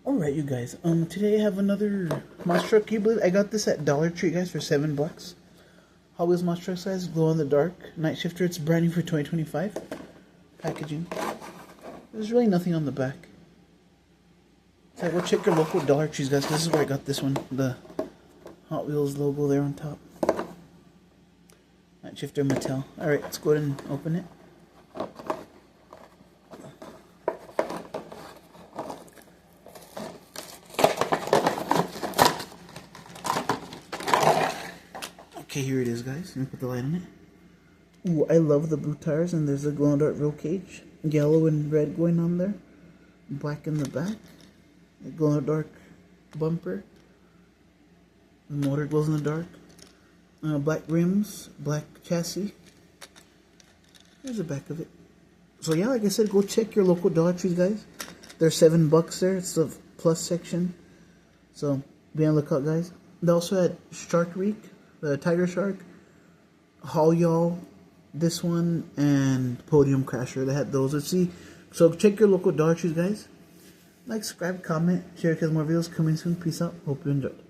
Alright, you guys, today I have another monster truck. Can you believe I got this at Dollar Tree, guys, for $7. Hot Wheels monster truck size, glow in the dark, night shifter. It's brand new for 2025. Packaging. There's really nothing on the back. So go check your local Dollar Trees, guys. This is where I got this one. The Hot Wheels logo there on top. Night shifter Mattel. Alright, let's go ahead and open it. Okay, here it is, guys. Let me put the light on it. Ooh, I love the blue tires, and there's a glow-in-the-dark roll cage. Yellow and red going on there. Black in the back. A glow-in-the-dark bumper. The motor glows in the dark. Black rims, black chassis. Here's the back of it. So yeah, like I said, go check your local Dollar Trees, guys. There's $7 there. It's the plus section. So be on the lookout, guys. They also had Shark Week. The Tiger Shark, Haul Y'all, this one, and Podium Crasher. They had those. Let's see. So check your local Dollar Trees, guys. Like, subscribe, comment, share, because more videos coming soon. Peace out. Hope you enjoyed.